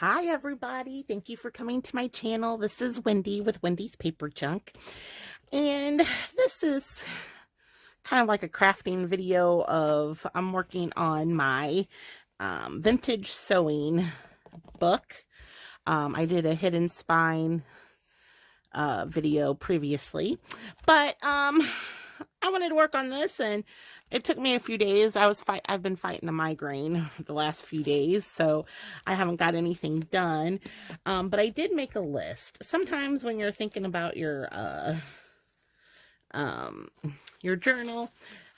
Hi everybody, thank you for coming to my channel. This is Wendy with Wendy's Paper Junk, and this is kind of like a crafting video of I'm working on my vintage sewing book. I did a hidden spine video previously, but I wanted to work on this, and it took me a few days. I've been fighting a migraine the last few days, so I haven't got anything done. But I did make a list. Sometimes when you're thinking about your journal,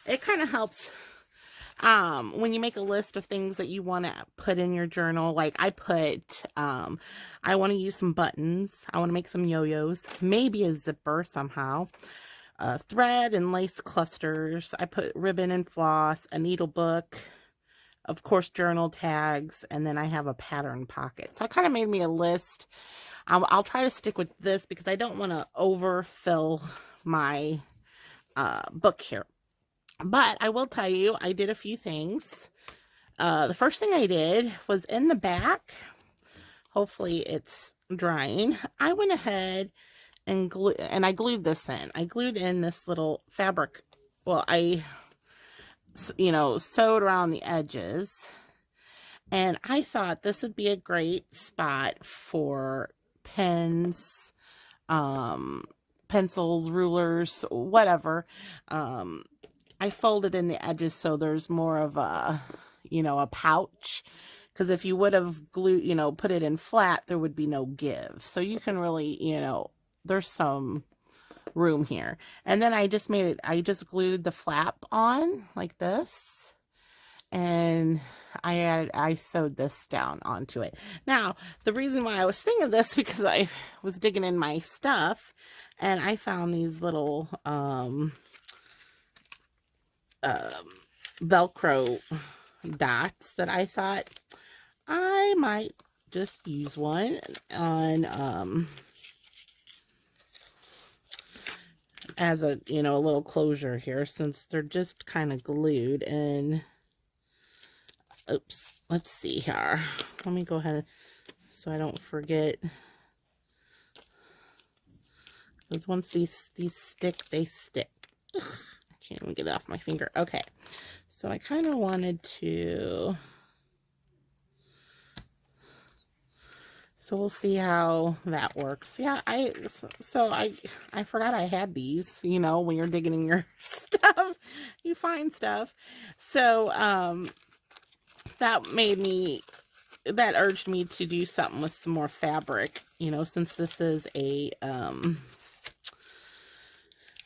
it kind of helps when you make a list of things that you want to put in your journal. Like I put I want to use some buttons, I want to make some yo-yos, maybe a zipper somehow, thread and lace clusters. I put ribbon and floss, a needle book, of course journal tags, and then I have a pattern pocket. So I kind of made me a list. I'll try to stick with this because I don't want to overfill my book here. But I will tell you, I did a few things. The first thing I did was in the back, hopefully it's drying, I went ahead and I glued this in. I glued in this little fabric. Well, I, sewed around the edges, and I thought this would be a great spot for pens, pencils, rulers, whatever. I folded in the edges so there's more of a, a pouch. Because if you would have glued, put it in flat, there would be no give. So you can really, there's some room here. And then I just glued the flap on like this. And I sewed this down onto it. Now, the reason why I was thinking of this, because I was digging in my stuff and I found these little Velcro dots that I thought I might just use one on as a a little closure here, since they're just kind of glued. And oops, let's see here, let me go ahead so I don't forget, because once these stick, they stick. Ugh, I can't even get it off my finger. Okay, so I kind of wanted to, so we'll see how that works. Yeah, I forgot I had these. When you're digging in your stuff, you find stuff. So that urged me to do something with some more fabric, since this is a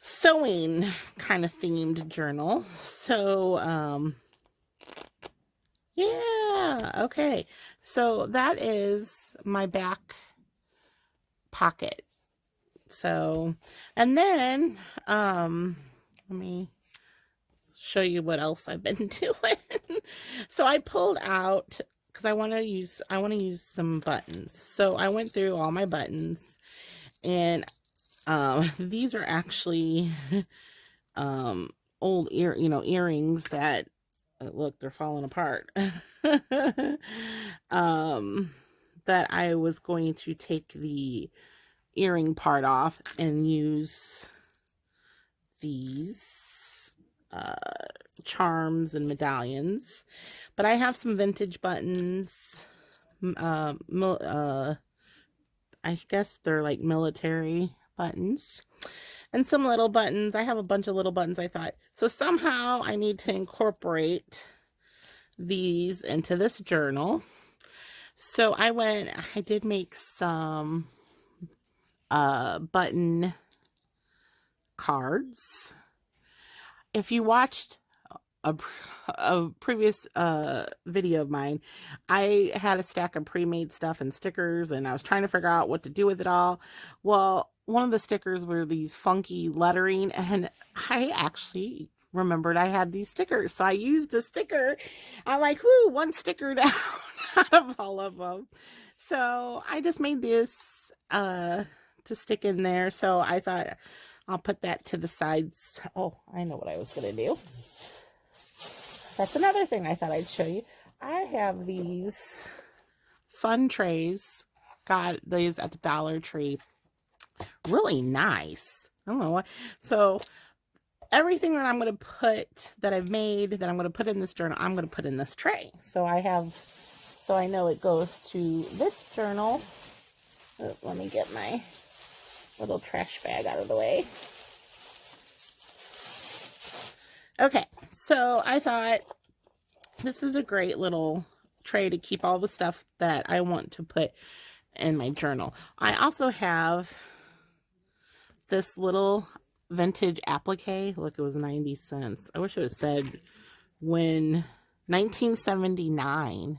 sewing kind of themed journal. So yeah, okay. So that is my back pocket. So, and then let me show you what else I've been doing. So I pulled out, because I want to use some buttons. So I went through all my buttons, and these are actually old earrings that look, they're falling apart. That I was going to take the earring part off and use these charms and medallions. But I have some vintage buttons. I guess they're like military buttons. And some little buttons. I have a bunch of little buttons, I thought. So somehow I need to incorporate these into this journal. So I did make some button cards. If you watched a previous video of mine, I had a stack of pre-made stuff and stickers, and I was trying to figure out what to do with it all. Well, one of the stickers were these funky lettering, and I actually remembered I had these stickers, so I used a sticker. I'm like, whoo, one sticker down out of all of them. So I just made this to stick in there. So I thought I'll put that to the sides. Oh, I know what I was gonna do. That's another thing I thought I'd show you. I have these fun trays. Got these at the Dollar Tree. Really nice. I don't know why. So everything that I'm going to put, that I've made, that I'm going to put in this journal, I'm going to put in this tray. So I know it goes to this journal. Oh, let me get my little trash bag out of the way. Okay, so I thought this is a great little tray to keep all the stuff that I want to put in my journal. I also have this little vintage applique. Look, it was 90 cents. I wish it was said when 1979.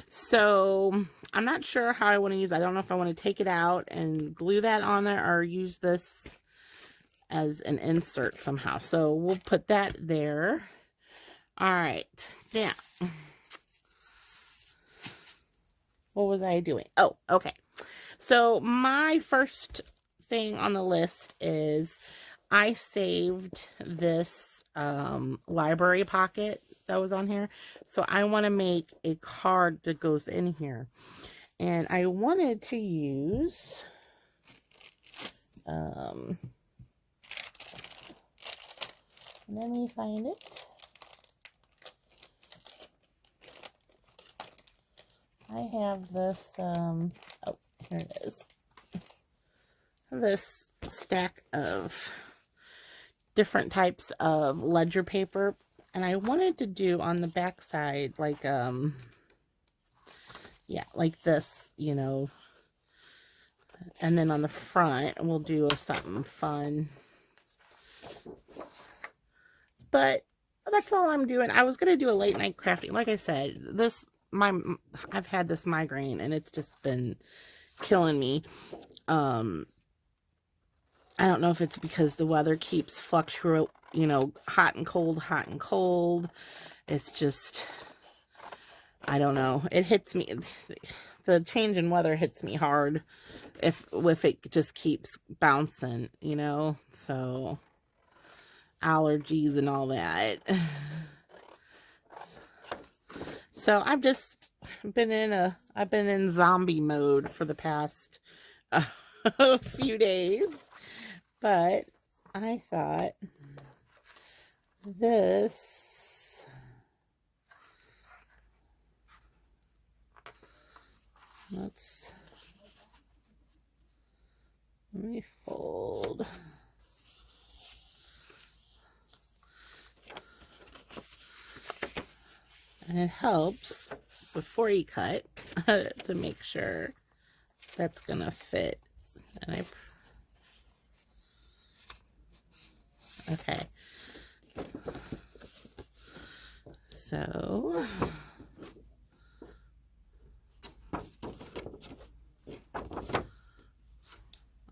So I'm not sure how I want to use it. I don't know if I want to take it out and glue that on there or use this as an insert somehow. So we'll put that there. All right. Now, what was I doing? Oh, okay. So my first thing on the list is I saved this library pocket that was on here. So I want to make a card that goes in here. And I wanted to use let me find it. I have this oh, here it is. This stack of different types of ledger paper, and I wanted to do on the back side like yeah, like this, you know, and then on the front we'll do something fun. But that's all I'm doing. I was gonna do a late night crafting. Like I said, I've had this migraine and it's just been killing me. I don't know if it's because the weather keeps fluctuating, you know, hot and cold, hot and cold. It's just, I don't know. It hits me. The change in weather hits me hard if it just keeps bouncing, you know. So allergies and all that. So I've just been in zombie mode for the past few days. But I thought this, let me fold. And it helps before you cut to make sure that's gonna fit. And okay. So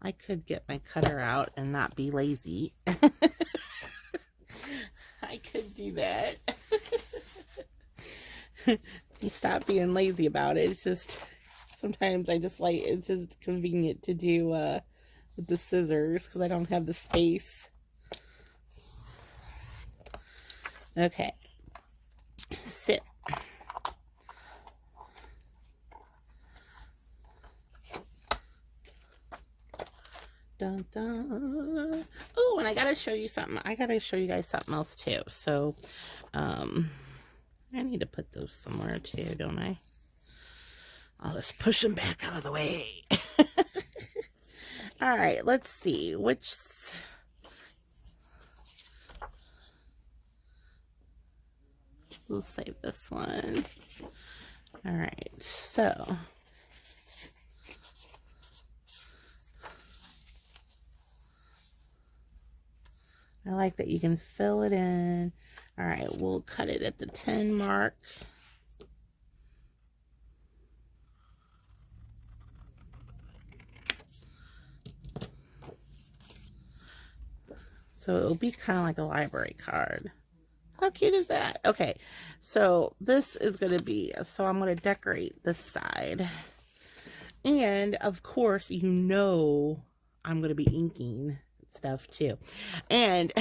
I could get my cutter out and not be lazy. I could do that. Stop being lazy about it. It's just sometimes I just like, it's just convenient to do with the scissors because I don't have the space. Okay, sit. Dun, dun. Oh, and I gotta show you something. I gotta show you guys something else too. So, I need to put those somewhere too, don't I? I'll just push them back out of the way. All right, let's see. We'll save this one. All right, so I like that you can fill it in. All right, we'll cut it at the 10 mark. So it'll be kind of like a library card. How cute is that? Okay, so this is going to be, so I'm going to decorate this side. And of course, you know, I'm going to be inking stuff too. And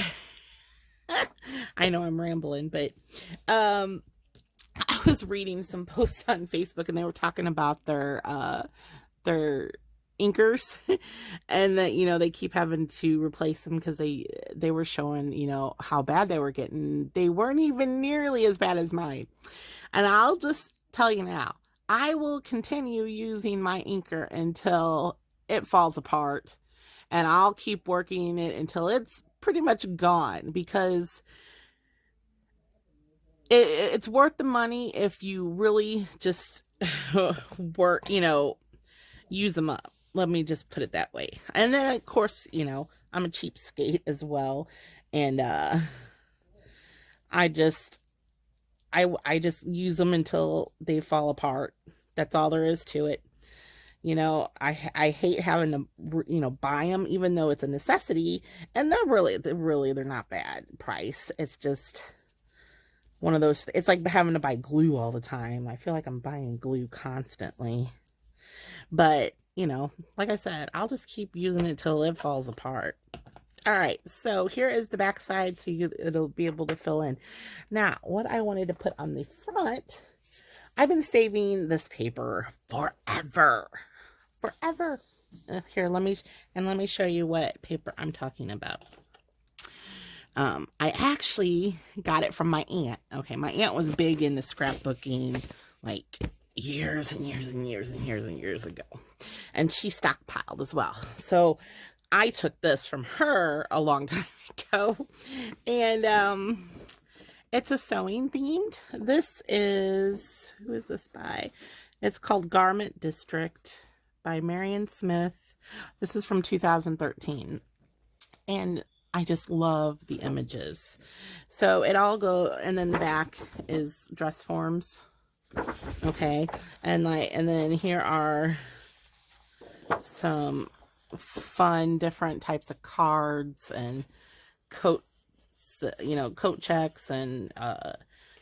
I know I'm rambling, but I was reading some posts on Facebook, and they were talking about their inkers and that, you know, they keep having to replace them because they were showing, you know, how bad they were getting. They weren't even nearly as bad as mine. And I'll just tell you now, I will continue using my inker until it falls apart, and I'll keep working it until it's pretty much gone, because it's worth the money if you really just work, you know, use them up. Let me just put it that way. And then, of course, you know, I'm a cheapskate as well. And I just use them until they fall apart. That's all there is to it. You know, I hate having to, you know, buy them, even though it's a necessity. And they're not bad price. It's just one of those, it's like having to buy glue all the time. I feel like I'm buying glue constantly. But, you know, like I said, I'll just keep using it till it falls apart. All right, so here is the back side, so it'll be able to fill in. Now, what I wanted to put on the front, I've been saving this paper forever. Here, let me show you what paper I'm talking about. I actually got it from my aunt. Okay, my aunt was big into scrapbooking, like years and years and years and years and years ago. And she stockpiled as well. So I took this from her a long time ago. And it's a sewing themed. This is, who is this by? It's called Garment District by Marion Smith. This is from 2013. And I just love the images. So it all and then the back is dress forms. Okay. And then here are some fun different types of cards and coats, you know, coat checks and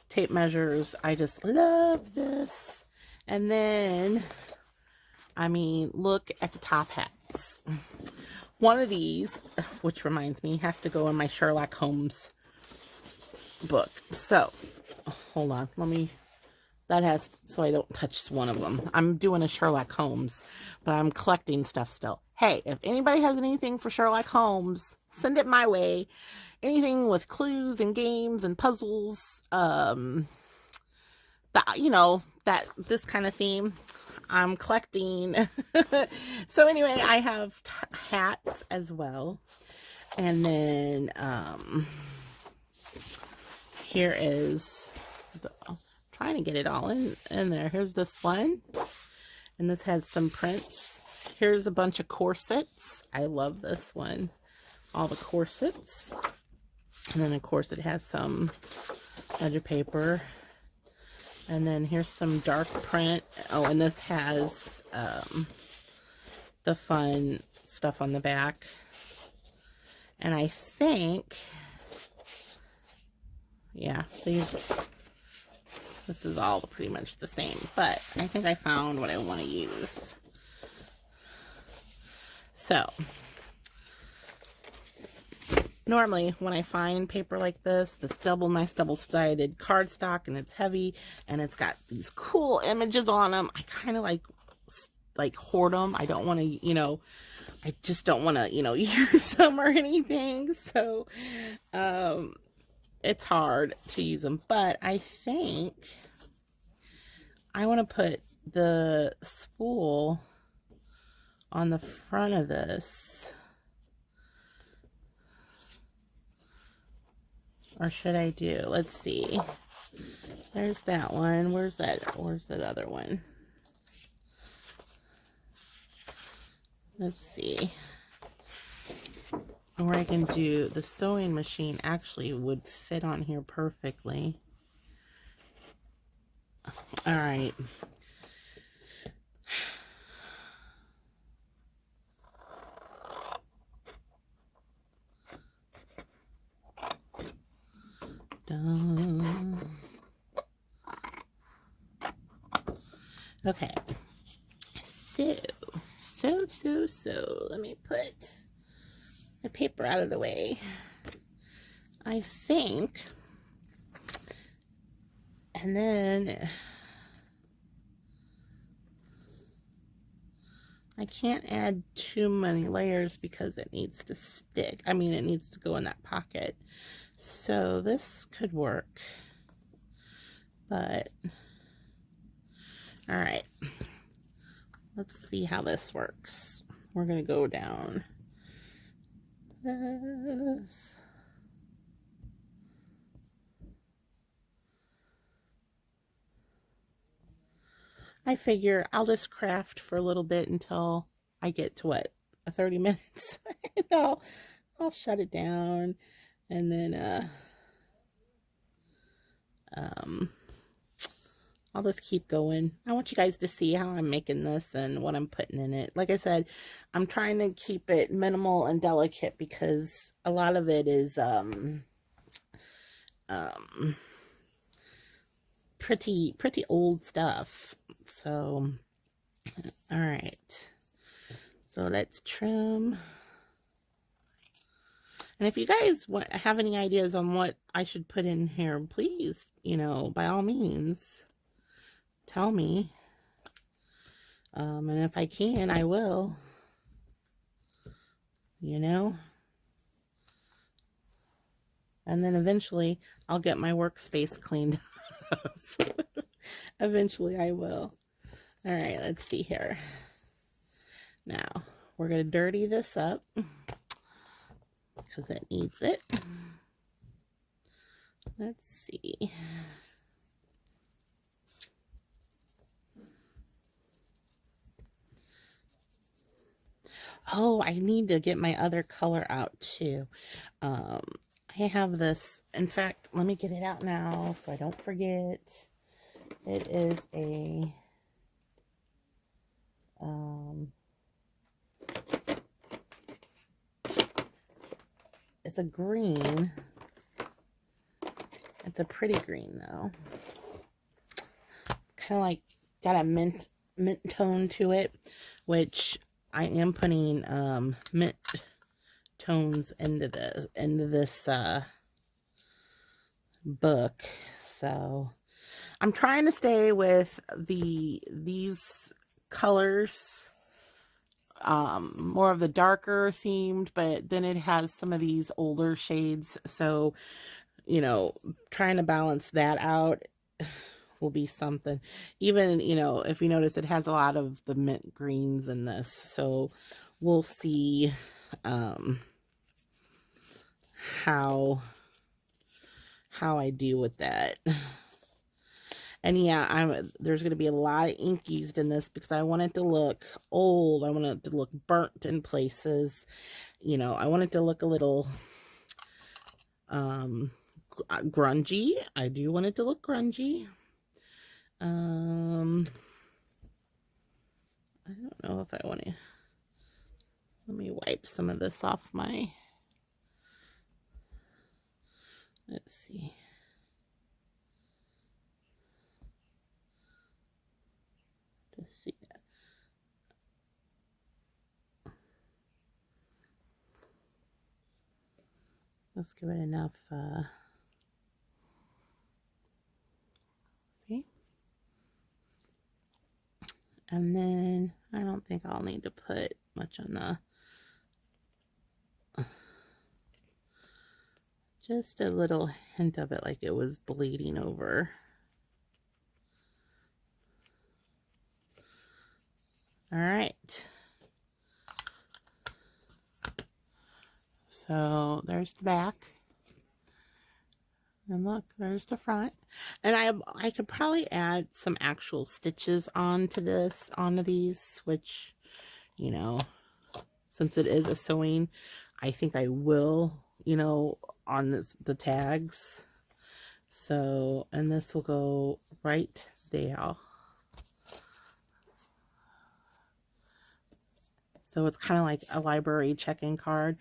tape measures. I just love this. And then, I mean, look at the top hats. One of these, which reminds me, has to go in my Sherlock Holmes book. So, hold on. So I don't touch one of them. I'm doing a Sherlock Holmes, but I'm collecting stuff still. Hey, if anybody has anything for Sherlock Holmes, send it my way. Anything with clues and games and puzzles, you know, this kind of theme. I'm collecting. So anyway, I have hats as well. And then here is trying to get it all in there. Here's this one. And this has some prints. Here's a bunch of corsets. I love this one. All the corsets. And then of course it has some other paper. And then here's some dark print. Oh, and this has the fun stuff on the back. And I think, yeah, this is all pretty much the same. But I think I found what I want to use. So, normally when I find paper like this nice double-sided cardstock, and it's heavy and it's got these cool images on them, I kind of like hoard them. I don't want to, you know, I just don't want to, you know, use them or anything. So it's hard to use them, but I think I want to put the spool on the front of this. Or should I do? Let's see. There's that one. Where's that other one? Let's see. Or I can do, the sewing machine actually would fit on here perfectly. All right. Done. Okay. So let me put the paper out of the way. I think And then I can't add too many layers because it needs to stick. I mean, it needs to go in that pocket. So this could work, but all right, let's see how this works. We're gonna go down this. I figure I'll just craft for a little bit until I get to what, 30 minutes. And I'll shut it down, and then I'll just keep going. I want you guys to see how I'm making this and what I'm putting in it. Like I said, I'm trying to keep it minimal and delicate because a lot of it is pretty old stuff. So, all right. So let's trim. And if you guys have any ideas on what I should put in here, please, by all means, tell me. And if I can, I will. And then eventually I'll get my workspace cleaned up. Eventually I will. All right, let's see here. Now, we're going to dirty this up because it needs it. Let's see. Oh, I need to get my other color out too. I have this. In fact, let me get it out now so I don't forget. It is a it's a green. It's a pretty green though. It's kind of like got a mint tone to it, which I am putting mint tones into this book. So I'm trying to stay with these colors, more of the darker themed, but then it has some of these older shades. So, trying to balance that out will be something. Even, if you notice, it has a lot of the mint greens in this. So we'll see how I do with that. And yeah, there's going to be a lot of ink used in this because I want it to look old. I want it to look burnt in places. I want it to look a little grungy. I do want it to look grungy. I don't know if I want to. Let me wipe some of this off my. Let's see. Just see that. Let's give it enough. See? And then I don't think I'll need to put much on the. Just a little hint of it, like it was bleeding over. All right. So there's the back. And look, there's the front. And I could probably add some actual stitches onto these, which, since it is a sewing, I think I will, on the tags. So, and this will go right there. So it's kind of like a library check-in card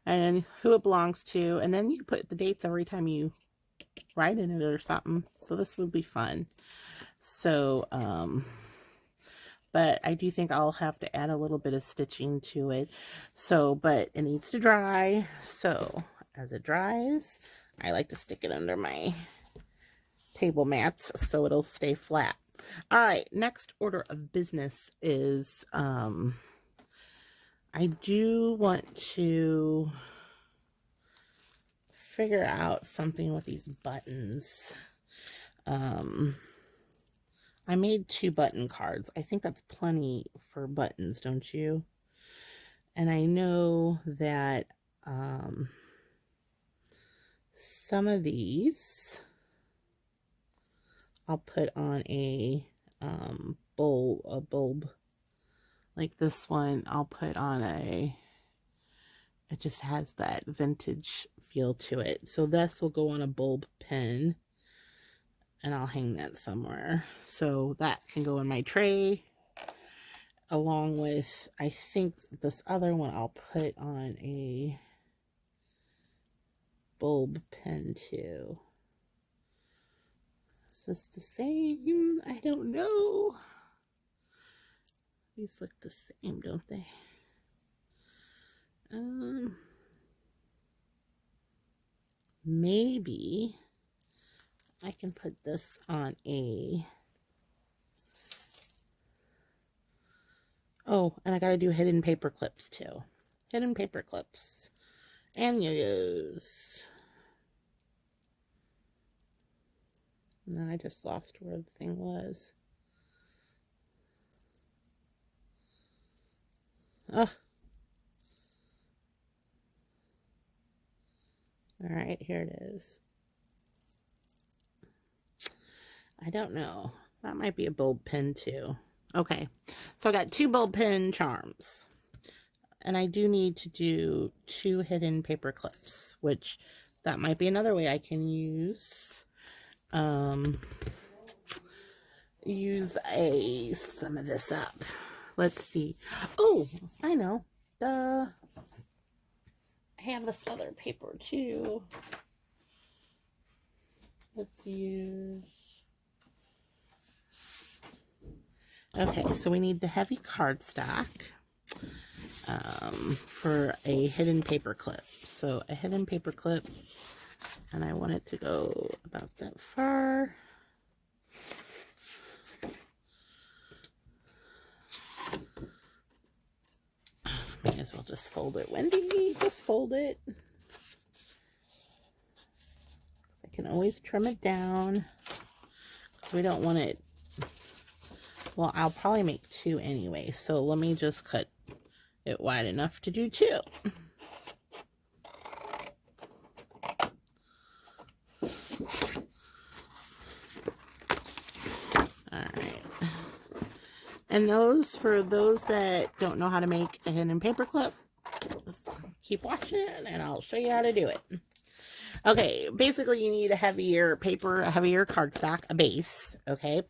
and who it belongs to. And then you put the dates every time you write in it or something. So this would be fun. So, but I do think I'll have to add a little bit of stitching to it. So, but it needs to dry. So as it dries, I like to stick it under my table mats so it'll stay flat. All right, next order of business is I do want to figure out something with these buttons. I made 2 button cards. I think that's plenty for buttons, don't you? And I know that some of these I'll put on a bulb. Like this one, I'll put on it just has that vintage feel to it. So this will go on a bulb pin, and I'll hang that somewhere. So that can go in my tray, along with, I think this other one I'll put on a bulb pin too. Is this the same? I don't know. These look the same, don't they? Maybe I can put this on a... Oh, and I gotta do hidden paper clips too. Hidden paper clips. And yo-yos. And then I just lost where the thing was. Oh. All right, here it is. I don't know. That might be a bulb pin too. Okay, so I got 2 bulb pin charms. And I do need to do 2 hidden paper clips, which that might be another way I can use some of this up. Let's see. Oh, I know. I have this other paper too. Let's use... Okay, so we need the heavy cardstock for a hidden paper clip. So a hidden paper clip, and I want it to go about that far. Might as well just fold it. Wendy, just fold it. I can always trim it down, because we don't want it... Well, I'll probably make 2 anyway, so let me just cut it wide enough to do 2. Alright. And for those that don't know how to make a hidden paper clip, just keep watching and I'll show you how to do it. Okay, basically you need a heavier paper, a heavier cardstock, a base, okay?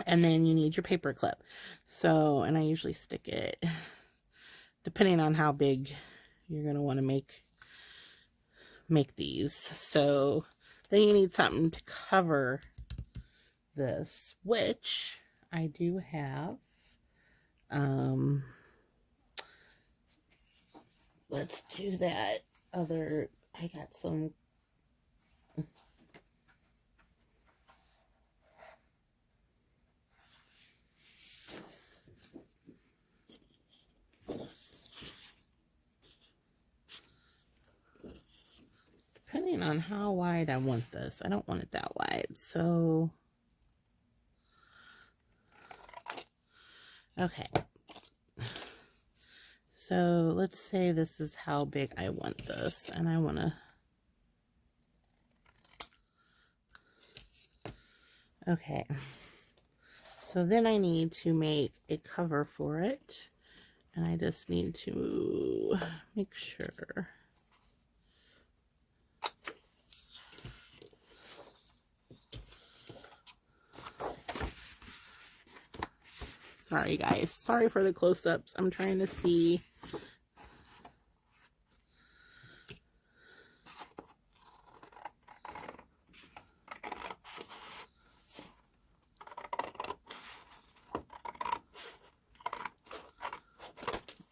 And then you need your paper clip. So, and I usually stick it, depending on how big you're going to want to make these. So then you need something to cover this, which I do have. Let's do that other, I got some. Depending on how wide I want this. I don't want it that wide, so... Okay. So, let's say this is how big I want this, and I want to... Okay. So then I need to make a cover for it, and I just need to make sure... Sorry, guys. Sorry for the close-ups. I'm trying to see.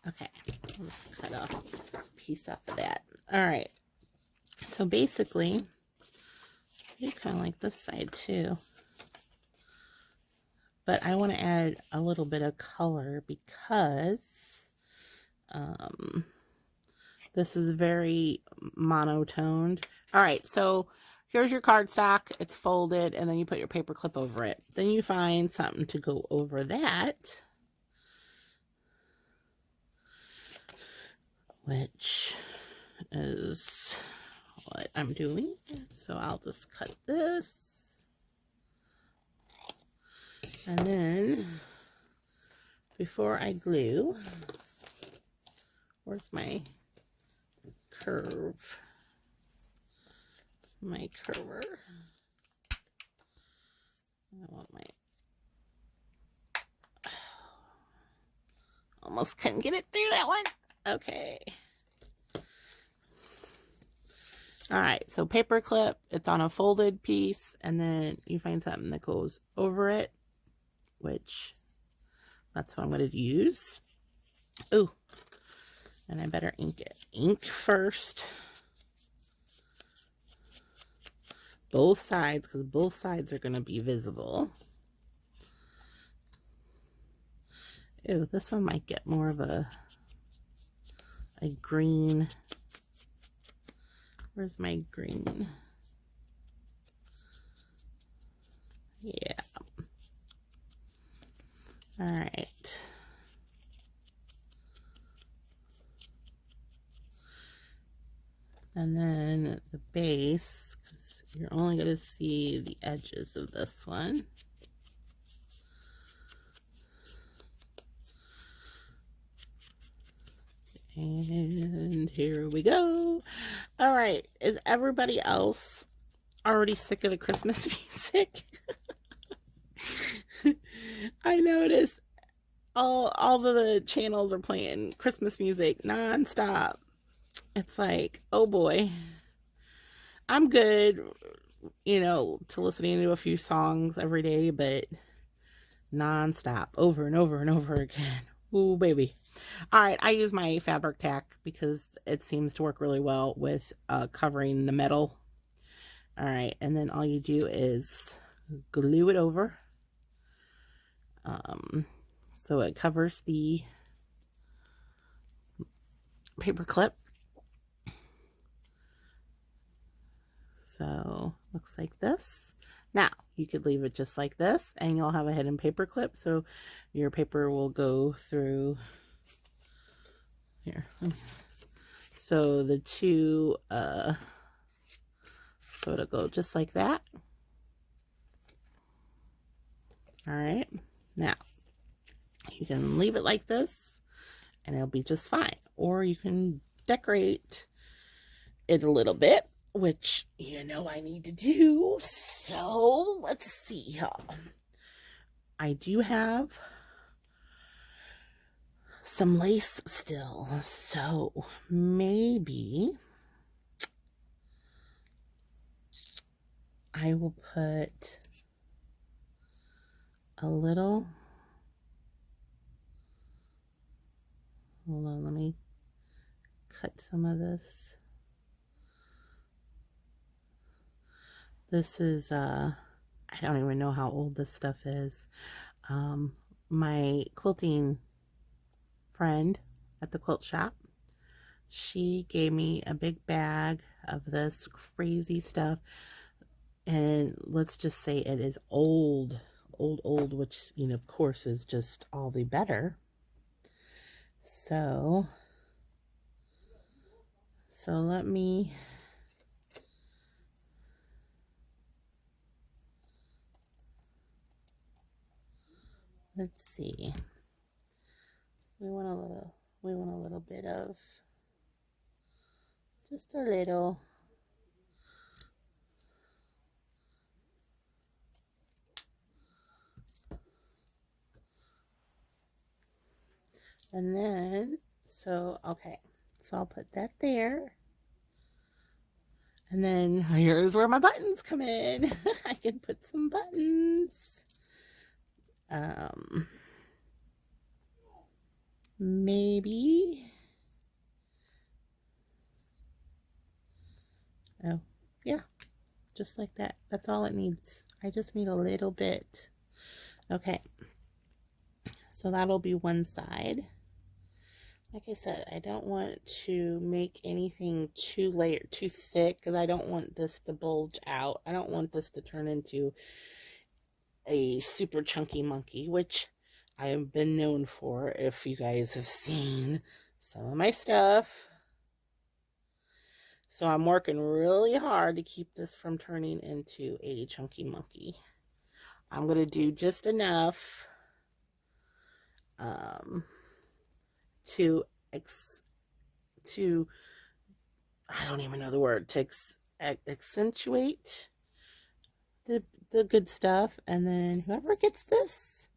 Okay. Let's cut off a piece off of that. All right. So basically, I do kind of like this side too. But I want to add a little bit of color because this is very monotoned. All right, so here's your cardstock. It's folded, and then you put your paper clip over it. Then you find something to go over that, which is what I'm doing. So I'll just cut this. And then, before I glue, where's my curve? My curver. I want my... Almost couldn't get it through that one. Okay. All right, so paper clip, it's on a folded piece, and then you find something that goes over it, which that's what I'm going to use. Ooh, and I better ink it. Ink first. Both sides, because both sides are going to be visible. Ew, this one might get more of a green. Where's my green? Yeah. All right. And then the base, because you're only going to see the edges of this one. And here we go. All right. Is everybody else already sick of the Christmas music? I notice all the channels are playing Christmas music nonstop. It's like, oh boy. I'm good, you know, to listening to a few songs every day, but nonstop, over and over and over again. Ooh, baby. All right, I use my fabric tack because it seems to work really well with covering the metal. All right, and then all you do is glue it over. So it covers the paper clip. So looks like this. Now you could leave it just like this and you'll have a hidden paper clip, so your paper will go through here. So the two so it'll go just like that. All right, now you can leave it like this and it'll be just fine, or you can decorate it a little bit, which you know I need to do. So let's see, y'all. I do have some lace still, so maybe I will put a little, hold on, let me cut some of this. This is I don't even know how old this stuff is. My quilting friend at the quilt shop, she gave me a big bag of this crazy stuff, and let's just say it is old, which, you know, of course is just all the better. So let me let's see. We want a little bit of, just a little. And then, so, okay, so I'll put that there. And then here's where my buttons come in. I can put some buttons. Maybe. Oh, yeah. Just like that. That's all it needs. I just need a little bit. Okay. So that'll be one side. Like I said, I don't want to make anything too thick, because I don't want this to bulge out. I don't want this to turn into a super chunky monkey, which I have been known for if you guys have seen some of my stuff. So I'm working really hard to keep this from turning into a chunky monkey. I'm going to do just enough to I don't even know the word, to accentuate the good stuff, and then whoever gets this,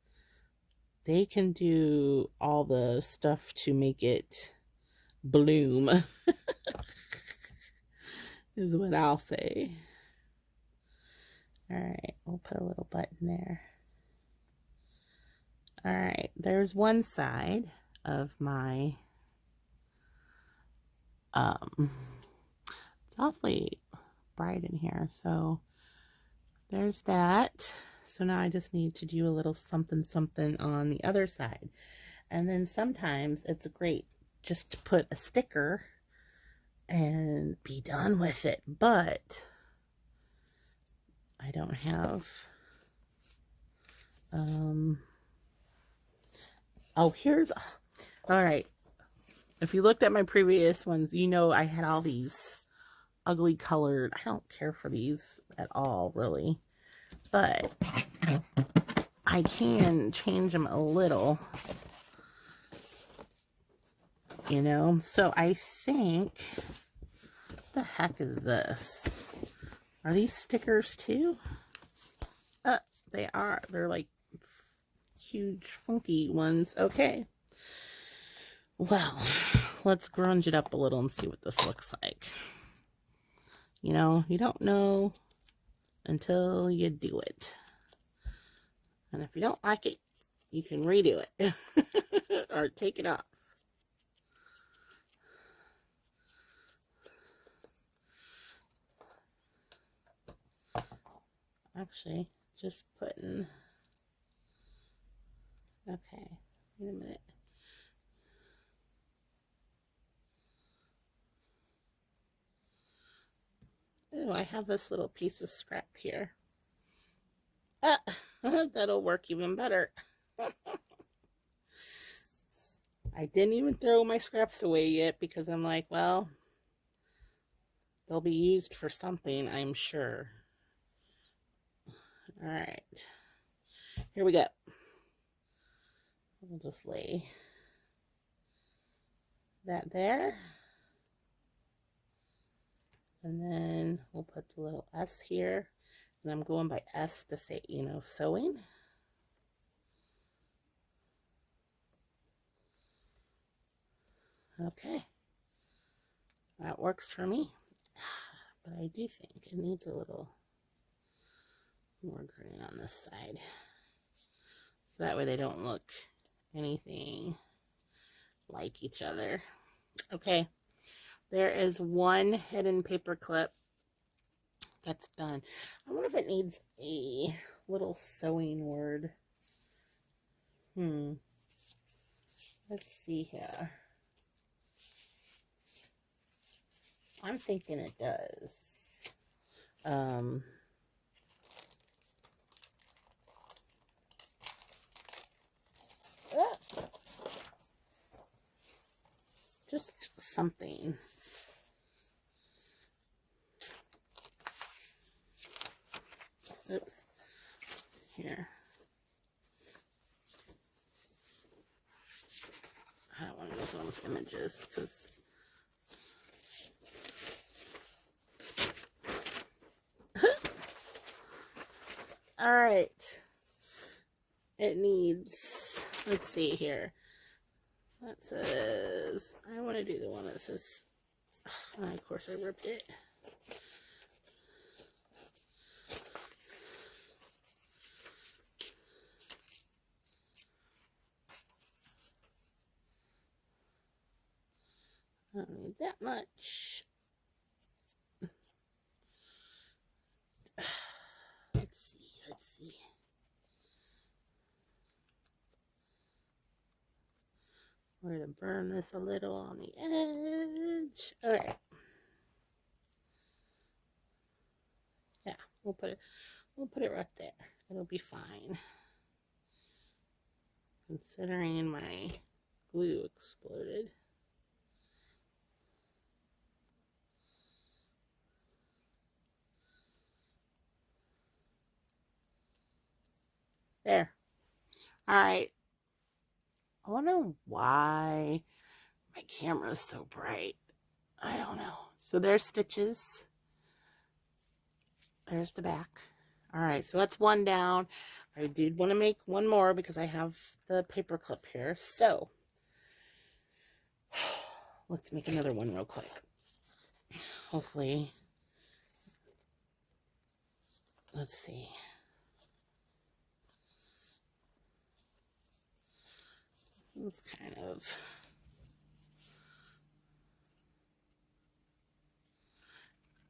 they can do all the stuff to make it bloom. Is what I'll say. All right, we'll put a little button there. All right, there's one side of my it's awfully bright in here, so there's that. So now I just need to do a little something something on the other side. And then sometimes it's great just to put a sticker and be done with it, but I don't have oh, here's all right. If you looked at my previous ones, you know I had all these ugly colored. I don't care for these at all, really, but I can change them a little, you know. So I think, what the heck is this? Are these stickers too? They are. They're like huge funky ones. Okay, well, let's grunge it up a little and see what this looks like. You know, you don't know until you do it. And if you don't like it, you can redo it or take it off. Actually, just putting, okay, wait a minute. Oh, I have this little piece of scrap here. Ah, that'll work even better. I didn't even throw my scraps away yet, because I'm like, well, they'll be used for something, I'm sure. All right, here we go. We'll just lay that there. And then we'll put the little S here. And I'm going by S to say, you know, sewing. Okay. That works for me. But I do think it needs a little more green on this side. So that way they don't look anything like each other. Okay. There is one hidden paper clip that's done. I wonder if it needs a little sewing word. Let's see here. I'm thinking it does. Just something. Oops. Here. I don't want to use one with images, because all right. It needs, let's see here. That says, I want to do the one that says, of course I ripped it. I don't need that much. We're going to burn this a little on the edge. All right. Yeah, we'll put it right there. It'll be fine. Considering my glue exploded. There. All right. I wonder why my camera is so bright. I don't know. So there's stitches. There's the back. All right, so that's one down. I did want to make one more because I have the paper clip here. So let's make another one real quick. Hopefully, let's see. This one's kind of...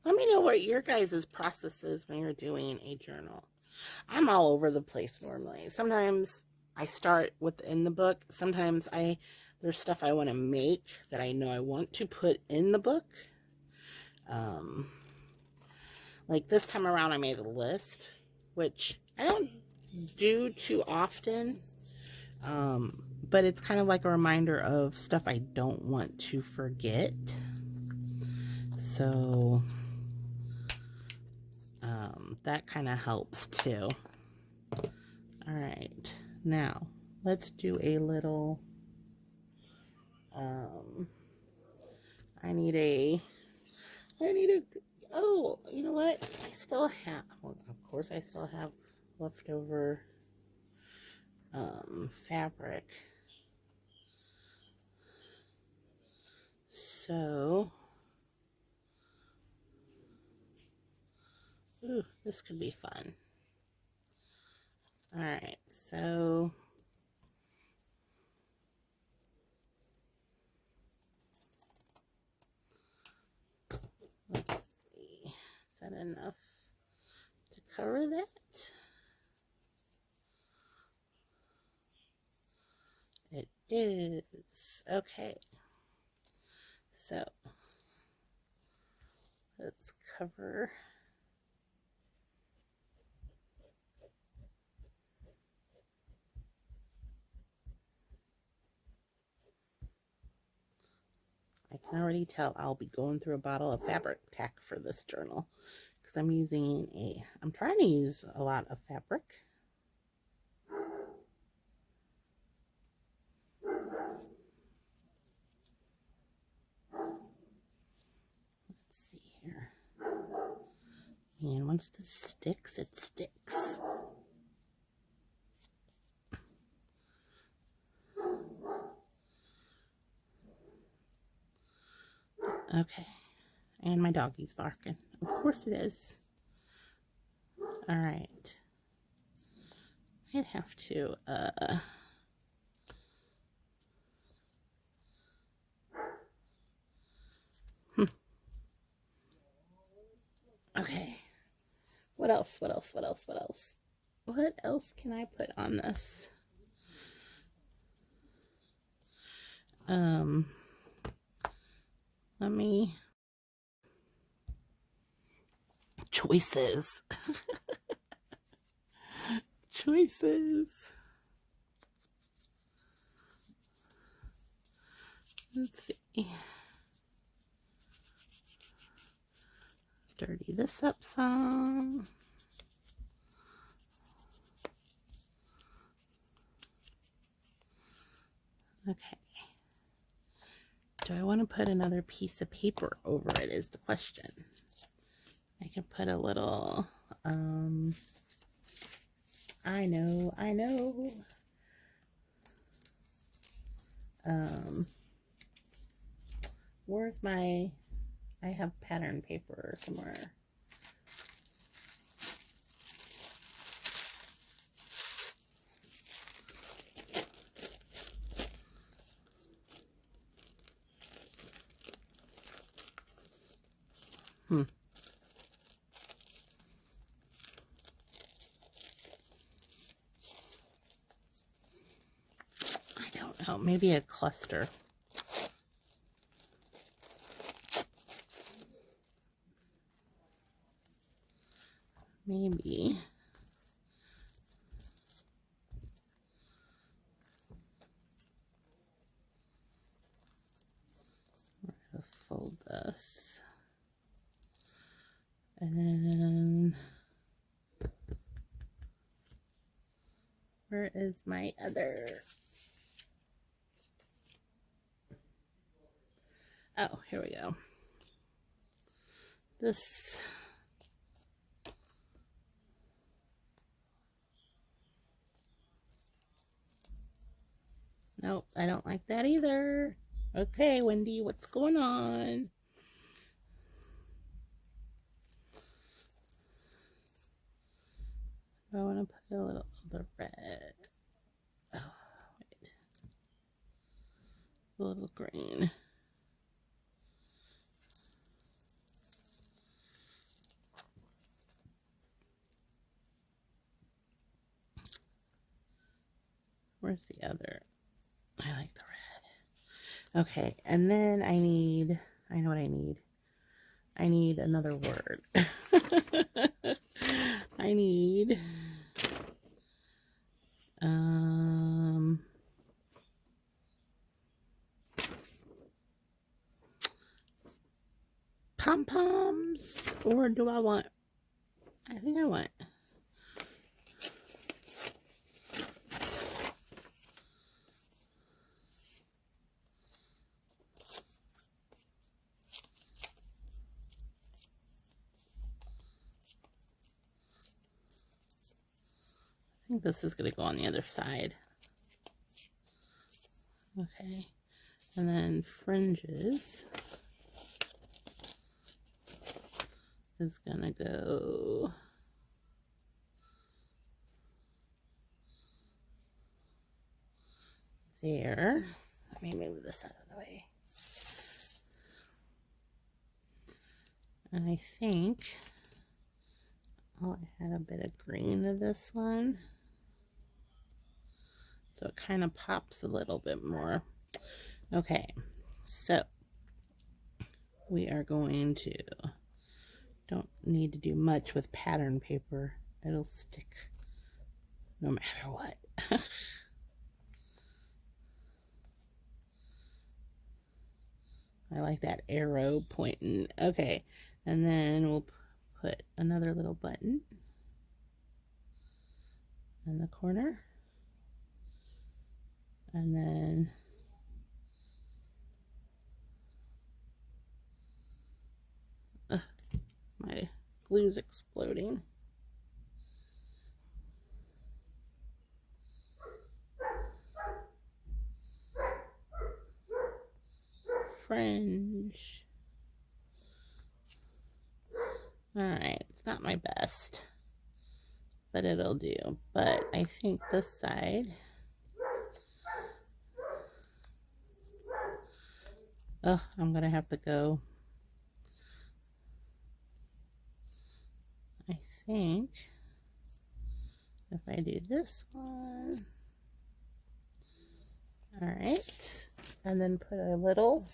Let me know what your guys' process is when you're doing a journal. I'm all over the place normally. Sometimes I start within the book. Sometimes there's stuff I want to make that I know I want to put in the book. Like this time around I made a list, which I don't do too often. But it's kind of like a reminder of stuff I don't want to forget. So that kind of helps too. All right, now let's do a little, I need a, oh, you know what? I still have, well, of course I still have leftover fabric. So, ooh, this could be fun. All right, so let's see, is that enough to cover that? It is. Okay, so let's cover. I can already tell I'll be going through a bottle of fabric tack for this journal because I'm trying to use a lot of fabric. Let's see here. And once this sticks, it sticks. Okay. And my doggy's barking. Of course it is. All right. I'd have to, Okay. What else? What else? What else? What else? What else can I put on this? Let me... Choices. Choices. Let's see. Dirty this up some. Okay. Do I want to put another piece of paper over it is the question. I can put a little, I know. Where's my, I have pattern paper somewhere. I don't know, maybe a cluster. Maybe. We're going to fold this. And then, where is my other? Oh, here we go. This. Nope, I don't like that either. Okay, Wendy, what's going on? I want to put a little of the red. Oh, wait. A little green. Where's the other? I like the red. Okay, and then I know what I need. I need another word. I need pom-poms, or do I want, I think I want, I think this is going to go on the other side. Okay, and then fringes is going to go there. Let me move this out of the way. And I think I'll add a bit of green to this one, so it kind of pops a little bit more. Okay, so we are going to, don't need to do much with pattern paper. It'll stick no matter what. I like that arrow pointing. Okay, and then we'll put another little button in the corner. And then my glue's exploding. Fringe. Alright, it's not my best, but it'll do. But I think this side, oh, I'm gonna have to go. I think if I do this one, all right, and then put a little,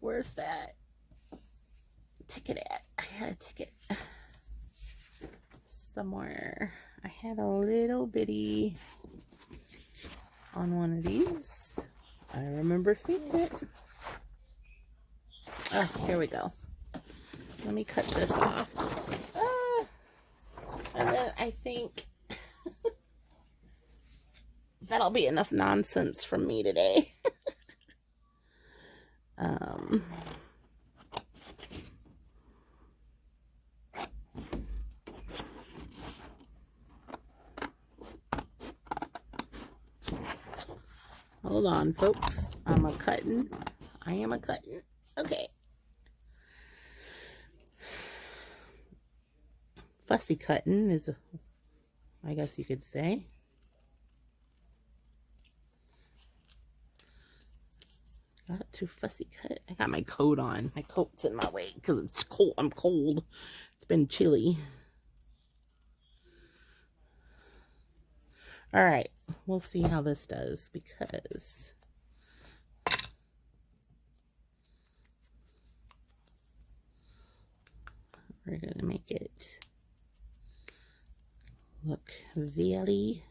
where's that ticket at? I had a ticket somewhere. I had a little bitty on one of these. I remember seeing it. Oh, here we go. Let me cut this off. And then I think that'll be enough nonsense from me today. Hold on, folks. I'm a cutting. I am a cutting. Okay. Fussy cutting is, I guess you could say. Got too fussy cut. I got my coat on. My coat's in my way because it's cold. I'm cold. It's been chilly. All right, we'll see how this does, because we're going to make it look very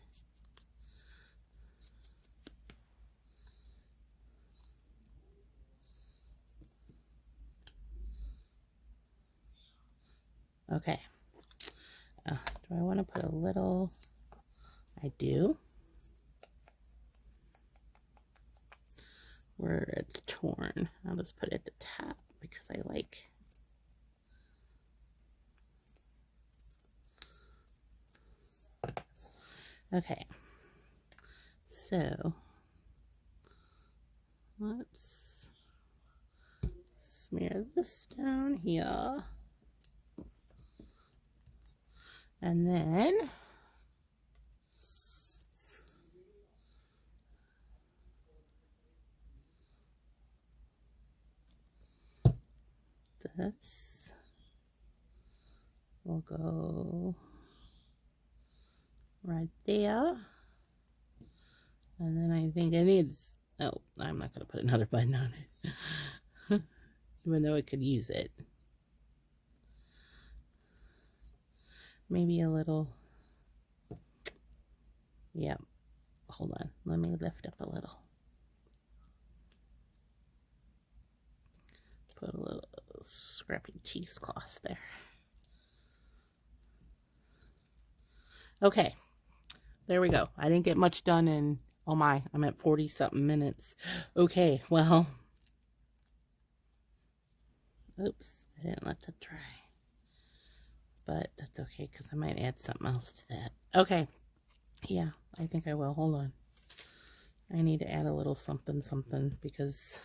okay. Do I want to put a little? I do. Where it's torn, I'll just put it at the top because I like. Okay, so let's smear this down here, and then this will go right there. And then I think it needs, oh, I'm not going to put another button on it. Even though I could use it. Maybe a little, yep. Hold on, let me lift up a little. Put a little scrappy cheesecloth there. Okay, there we go. I didn't get much done in, oh my, I'm at 40 something minutes. Okay, well, oops, I didn't let that dry. But that's okay, because I might add something else to that. Okay, yeah, I think I will. Hold on. I need to add a little something because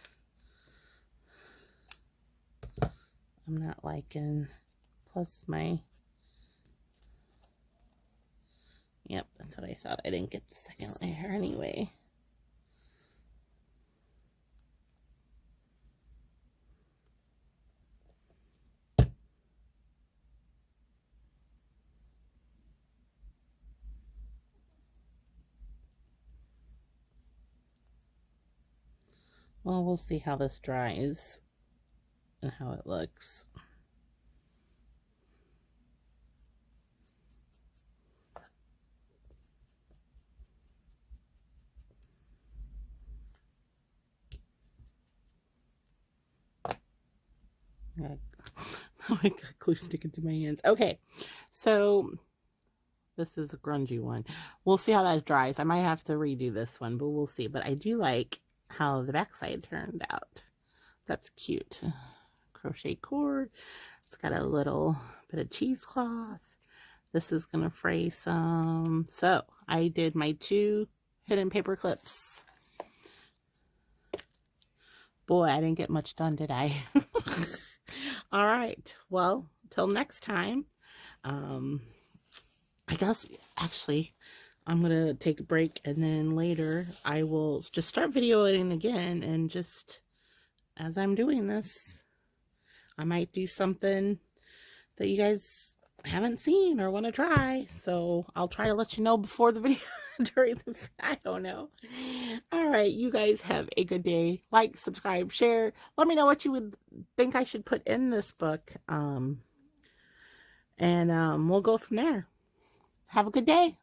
I'm not liking, plus my, yep, that's what I thought. I didn't get the second layer anyway. Well, we'll see how this dries and how it looks. I got glue sticking to my hands. Okay, so this is a grungy one. We'll see how that dries. I might have to redo this one, but we'll see. But I do like how the backside turned out. That's cute. Crochet cord. It's got a little bit of cheesecloth. This is going to fray some. So I did my 2 hidden paper clips. Boy, I didn't get much done, did I? All right. Well, till next time. I guess actually I'm going to take a break, and then later I will just start videoing again, and just as I'm doing this, I might do something that you guys haven't seen or want to try. So I'll try to let you know before the video, during the, I don't know. All right, you guys have a good day. Like, subscribe, share. Let me know what you would think I should put in this book. And we'll go from there. Have a good day.